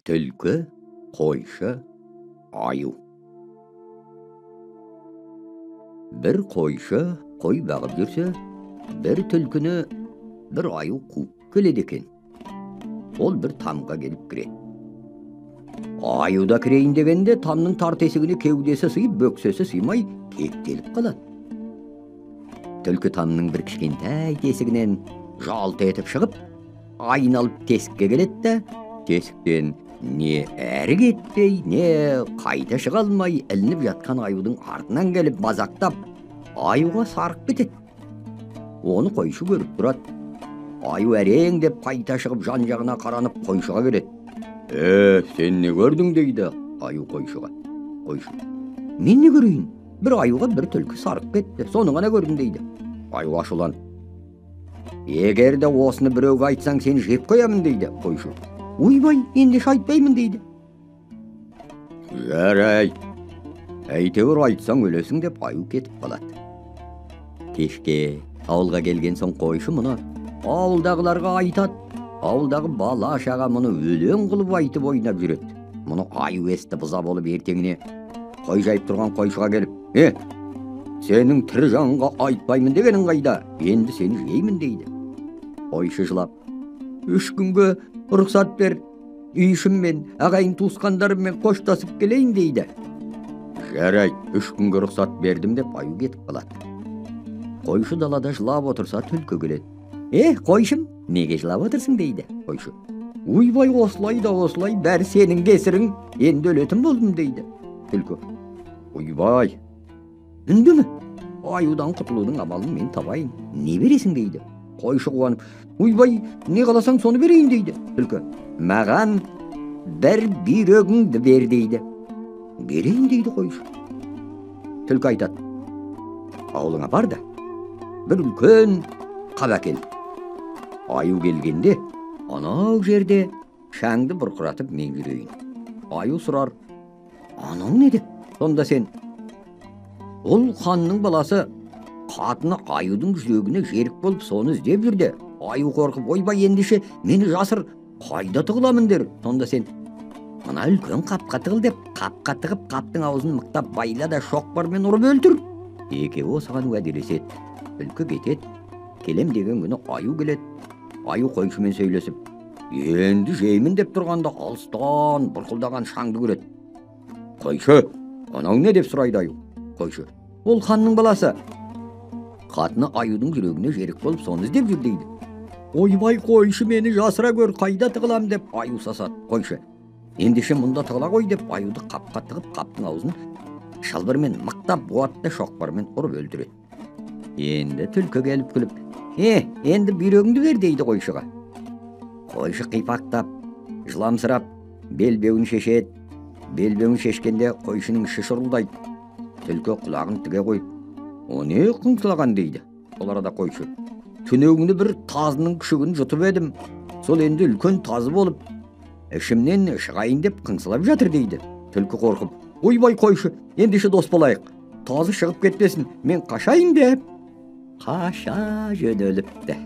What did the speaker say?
Түлкі, қойшы, аю. Bir қойшы қой бағып жүрсе, bir түлкіні bir аю қуып келеді екен. Ол бір тамға келіп кіреді. Аю да кірейін дегенде тамның тар тесігіне кеудесі сыйып, бөксесі сыймай кептеліп қалады. Түлкі тамның бір кішкентай тесігінен жалт етіп шығып, айналып тесікке келеді да, тесіктен не әрі кетпей, не қайта шыға алмай, ілініп жатқан аюдың артынан келіп мазақтап, аюға сарып кетеді. Оны қойшы көріп тұрады. Аю әрең деп қайта шығып жан-жағына қаранып қойшыға келеді. Сен не көрдің дейді аю қойшыға. Қойшы: мен не көрейін? Bir аюға бір түлкі сарып кетті, соны ғана көрдім дейді. Аю ашуланып: егер де осыны біреуге айтсаң, сен жеп қоямын дейді. Қойшы: ойбай, ендеше айтпаймын дейді. Жарай, әйтеуір айтсаң өлесің деп аю кетіп қалады. Кешке ауылға келген соң қойшы мұны ауылдағыларға айтады. Ауылдағы бала шаға мұны өлең қылып айтып ойнап жүреді. Мұны аю есті бұза болып ертеңіне қой жайып тұрған қойшыға келіп: сенің тірі жанға айтпаймын дегенің қайда? Енді сені жеймін дейді. Қойшы жылап: 3 күнге рұқсат бер, үй ішіммен, ағайын туысқандарыммен қоштасып келейін дейді. Жарайды, 3 күнге рұқсат бердім деп аю кетіп қалады. Қойшы далада жылап отырса, түлкі келеді. Қойшым, неге жылап отырсың дейді. Қойшы: ойбай, осылай да осылай, бәрі сенің кесірің, енді өлетін болдым дейді. Түлкі: ойбай, үндеме, аюдан құтылудың амалын мен табайын, не бересің дейді. Қойшы қуанып: ойбай, не қаласаң соны берейін дейді. Түлкі: маған бір бүйрегіңді бер дейді. Берейін дейді қойшы. Түлкі айтады: ауылыңа бар да, бір үлкен қап әкел. Аю келгенде, анау жерде шаңды бұрқыратып мен жүрейін. Аю сұрар: анау не деп? Сонда сен: ол ханның баласы, қатыны аюдың жүрегіне жерік болып соны іздеп жүрді. Аю қорқып: ойбай, ендеше мені жасыр, қайда тығыламын дер. Сонда сен: мына үлкен қапқа тығыл деп, қапқа тығып, қаптың аузын мықтап байла да шоқпармен ұрып өлтір. Екеуі осыған уәделеседі. Түлкі кетеді. Келем деген күні аю келеді. Аю қойшымен сөйлесіп, енді жеймін деп тұрғанда алыстан бұрқылдаған шаңды көреді. Қойшы, анау не деп сұрайды аю. Қойшы: ол ханның баласы, қатыны аюдың жүрегіне жерік болып соны іздеп жүр дейді. Ойбай, қойшы, мені жасыра көр, қайда тығылам деп аю сасады. Қойшы: ендеше мұнда тығыла қой деп аюды қапқа тығып, қаптың аузын шалбармен мықтап, буатты шоқпармен ұрып өлтіреді. Енді түлкі келіп күліп: енді бүйрегіңді бер дейді қойшыға. Қойшы қипақтап, жыламсырап, белбеуін шешеді. Белбеуін шешкенде қойшының іші шұрылдайды. Түлкі құлағын тіге қойып: о не қыңсылаған дейді. Сол арада қойшы: түнегіңді бір тазының күшігін жұтып едім, сол енді үлкен тазы болып, ішімнен шығайын деп қыңсылап жатыр дейді. Түлкі қорқып: ойбай қойшы, ендеше дос болайық, тазы шығып кетпесін, мен қашайын деп қаша жөнеліпті.